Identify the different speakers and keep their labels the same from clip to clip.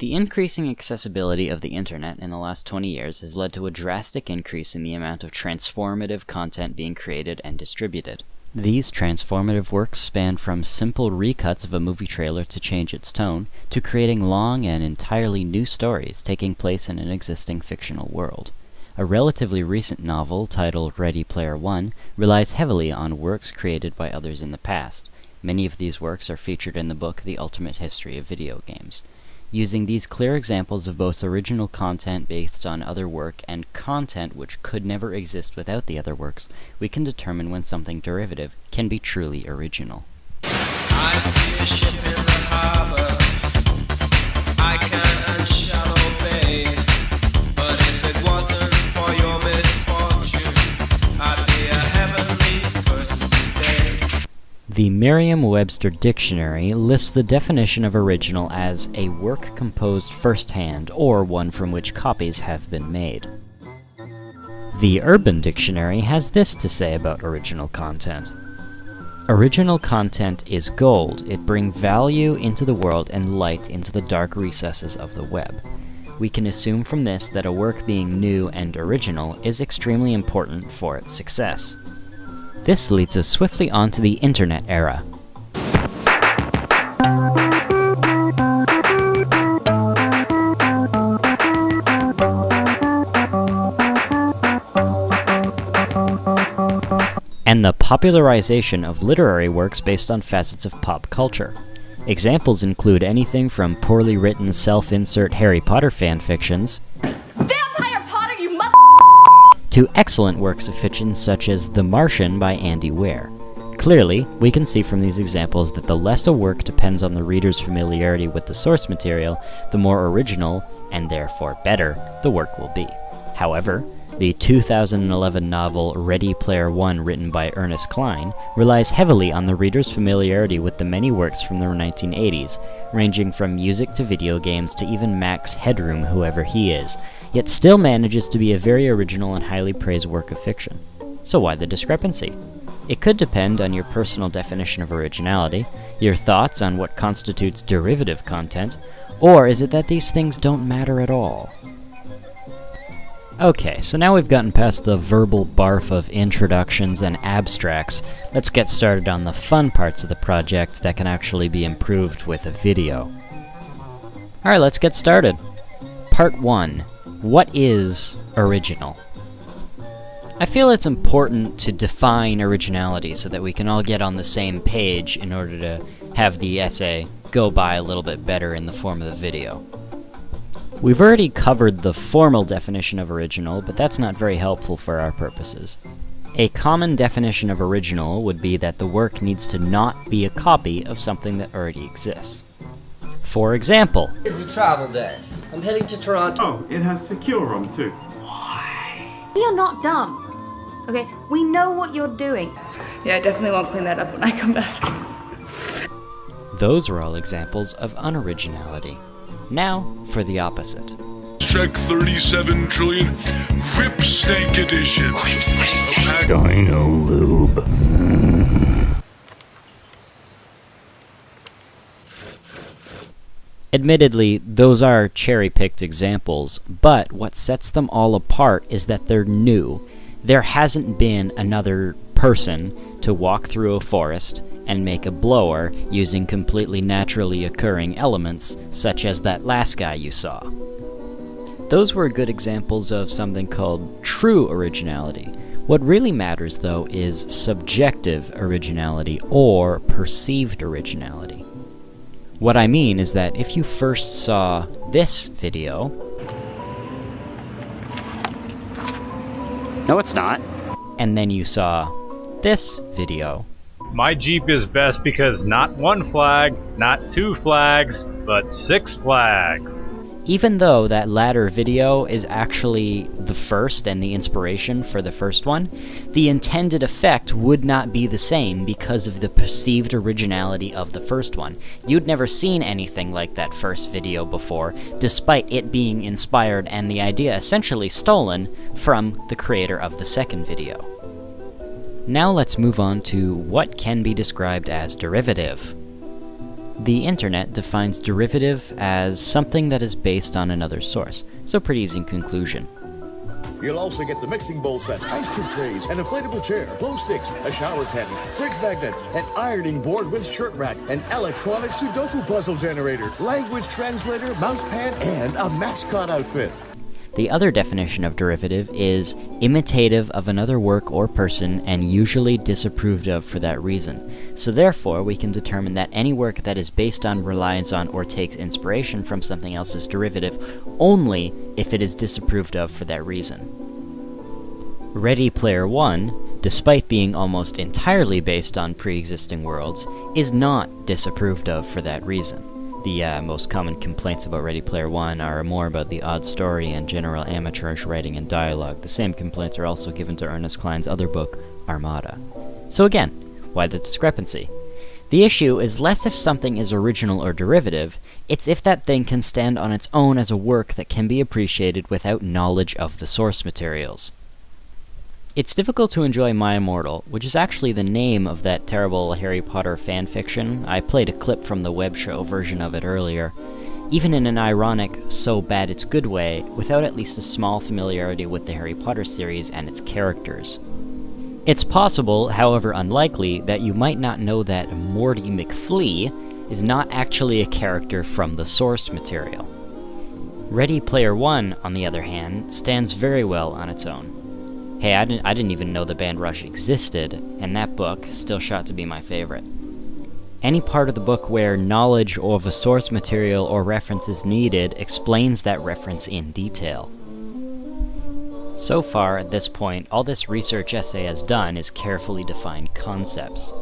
Speaker 1: The increasing accessibility of the internet in the last 20 years has led to a drastic increase in the amount of transformative content being created and distributed. These transformative works span from simple recuts of a movie trailer to change its tone, to creating long and entirely new stories taking place in an existing fictional world. A relatively recent novel titled Ready Player One relies heavily on works created by others in the past. Many of these works are featured in the book The Ultimate History of Video Games. Using these clear examples of both original content based on other work and content which could never exist without the other works, we can determine when something derivative can be truly original.
Speaker 2: I see a ship in the harbor. I can and shall obey. But if it wasn't for your misfortune, I'd be a heavenly person today.
Speaker 1: The Merriam-Webster Dictionary lists the definition of original as a work composed firsthand or one from which copies have been made. The Urban Dictionary has this to say about original content. Original content is gold. It brings value into the world and light into the dark recesses of the web. We can assume from this that a work being new and original is extremely important for its success. This leads us swiftly onto the internet era. And the popularization of literary works based on facets of pop culture. Examples include anything from poorly written self-insert Harry Potter fanfictions to excellent works of fiction such as The Martian by Andy Weir. Clearly, we can see from these examples that the less a work depends on the reader's familiarity with the source material, the more original, and therefore better, the work will be. However, the 2011 novel Ready Player One, written by Ernest Cline, relies heavily on the reader's familiarity with the many works from the 1980s, ranging from music to video games to even Max Headroom, whoever he is, yet still manages to be a very original and highly praised work of fiction. So why the discrepancy? It could depend on your personal definition of originality, your thoughts on what constitutes derivative content, or is it that these things don't matter at all? Okay, so now we've gotten past the verbal barf of introductions and abstracts, let's get started on the fun parts of the project that can actually be improved with a video. Alright, let's get started. Part 1. What is original? I feel it's important to define originality so that we can all get on the same page in order to have the essay go by a little bit better in the form of the video. We've already covered the formal definition of original, but that's not very helpful for our purposes. A common definition of original would be that the work needs to not be a copy of something that already exists. For example,
Speaker 3: It's a travel day. I'm heading to Toronto.
Speaker 4: Oh, it has secure room too.
Speaker 5: We are not dumb. Okay, we know what you're doing.
Speaker 6: Yeah, I definitely won't clean that up when I come back.
Speaker 1: those are all examples of unoriginality. Now for the opposite.
Speaker 7: Trek 37 trillion Whip Snake Edition.
Speaker 8: Dino Lube.
Speaker 1: Admittedly, those are cherry-picked examples, but what sets them all apart is that they're new. There hasn't been another person to walk through a forest and make a blower using completely naturally occurring elements, such as that last guy you saw. Those were good examples of something called true originality. What really matters, though, is subjective originality or perceived originality. What I mean is that if you first saw this video... No, it's not. And then you saw this video...
Speaker 9: My Jeep is best because not one flag, not two flags, but 6 flags.
Speaker 1: Even though that latter video is actually the first and the inspiration for the first one, the intended effect would not be the same because of the perceived originality of the first one. You'd never seen anything like that first video before, despite it being inspired and the idea essentially stolen from the creator of the second video. Now let's move on to what can be described as derivative. The internet defines derivative as something that is based on another source, so pretty easy conclusion.
Speaker 10: You'll also get the mixing bowl set, ice cube trays, an inflatable chair, glow sticks, a shower caddy, fridge magnets, an ironing board with shirt rack, an electronic Sudoku puzzle generator, language translator, mouse pad, and a mascot outfit.
Speaker 1: The other definition of derivative is imitative of another work or person and usually disapproved of for that reason. So therefore, we can determine that any work that is based on, relies on, or takes inspiration from something else is derivative only if it is disapproved of for that reason. Ready Player One, despite being almost entirely based on pre-existing worlds, is not disapproved of for that reason. The most common complaints about Ready Player One are more about the odd story and general amateurish writing and dialogue. The same complaints are also given to Ernest Cline's other book, Armada. So again, why the discrepancy? The issue is less if something is original or derivative, it's if that thing can stand on its own as a work that can be appreciated without knowledge of the source materials. It's difficult to enjoy My Immortal, which is actually the name of that terrible Harry Potter fanfiction. I played a clip from the web show version of it earlier. Even in an ironic, so bad it's good way, without at least a small familiarity with the Harry Potter series and its characters. It's possible, however unlikely, that you might not know that Morty McFlea is not actually a character from the source material. Ready Player One, on the other hand, stands very well on its own. Hey, I didn't even know the band Rush existed, and that book still shot to be my favorite. Any part of the book where knowledge of a source material or reference is needed explains that reference in detail. So far, at this point, all this research essay has done is carefully defined concepts.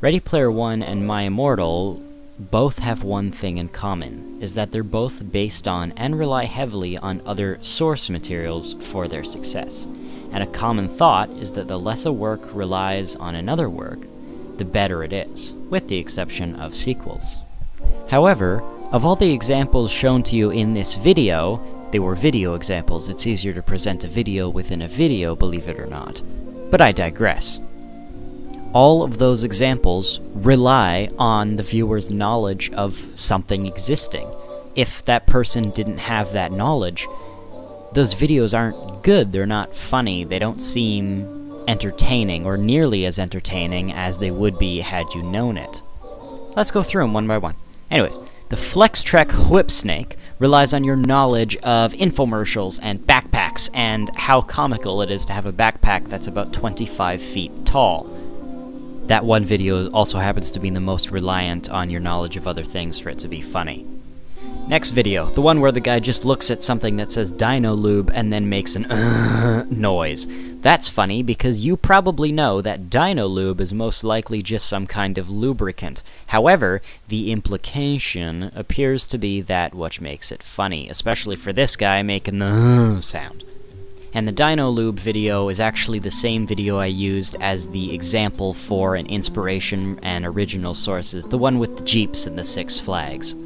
Speaker 1: Ready Player One and My Immortal both have one thing in common, is that they're both based on and rely heavily on other source materials for their success. And a common thought is that the less a work relies on another work, the better it is, with the exception of sequels. However, of all the examples shown to you in this video, they were video examples. It's easier to present a video within a video, believe it or not. But I digress. All of those examples rely on the viewer's knowledge of something existing. If that person didn't have that knowledge, those videos aren't good, they're not funny, they don't seem entertaining, or nearly as entertaining as they would be had you known it. Let's go through them one by one. Anyways, the FlexTrek Whip Snake relies on your knowledge of infomercials and backpacks, and how comical it is to have a backpack that's about 25 feet tall. That one video also happens to be the most reliant on your knowledge of other things for it to be funny. Next video, the one where the guy just looks at something that says Dino Lube and then makes an noise. That's funny because you probably know that Dino Lube is most likely just some kind of lubricant. However, the implication appears to be that which makes it funny, especially for this guy making the sound. And the Dino Lube video is actually the same video I used as the example for an inspiration and original sources, the one with the Jeeps and the Six Flags.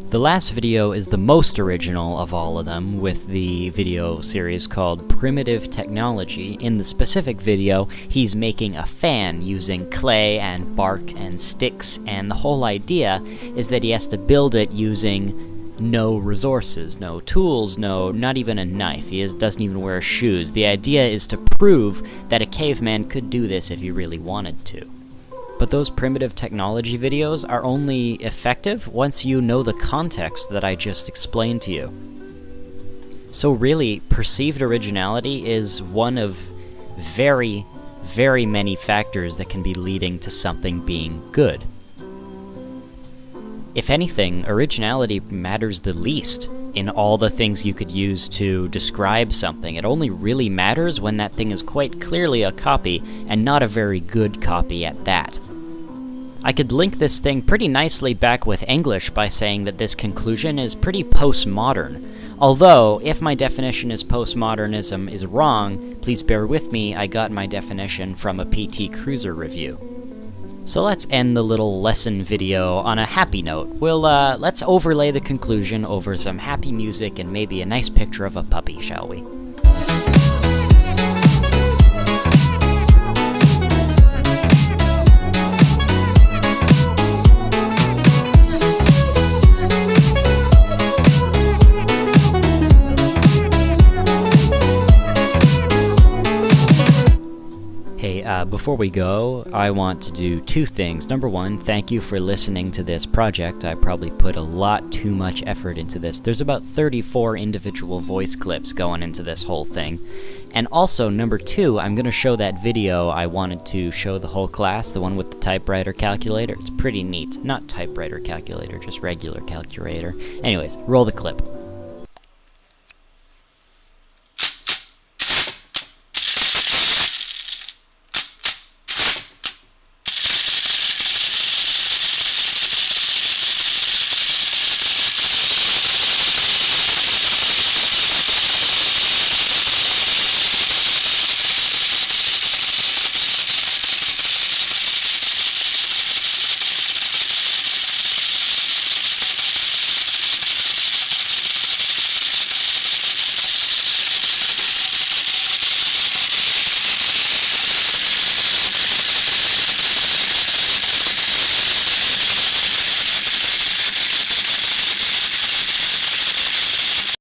Speaker 1: The last video is the most original of all of them, with the video series called Primitive Technology. In the specific video, he's making a fan using clay and bark and sticks, and the whole idea is that he has to build it using no resources, no tools, not even a knife. He doesn't even wear shoes. The idea is to prove that a caveman could do this if he really wanted to. But those primitive technology videos are only effective once you know the context that I just explained to you. So really, perceived originality is one of very, very many factors that can be leading to something being good. If anything, originality matters the least in all the things you could use to describe something. It only really matters when that thing is quite clearly a copy, and not a very good copy at that. I could link this thing pretty nicely back with English by saying that this conclusion is pretty postmodern. Although, if my definition as postmodernism is wrong, please bear with me, I got my definition from a PT Cruiser review. So let's end the little lesson video on a happy note. Let's overlay the conclusion over some happy music and maybe a nice picture of a puppy, shall we? Before we go, I want to do two things. Number one, thank you for listening to this project. I probably put a lot too much effort into this. There's about 34 individual voice clips going into this whole thing. And also, number two, I'm going to show that video I wanted to show the whole class, the one with the typewriter calculator. It's pretty neat. Not typewriter calculator, just regular calculator. Anyways, roll the clip.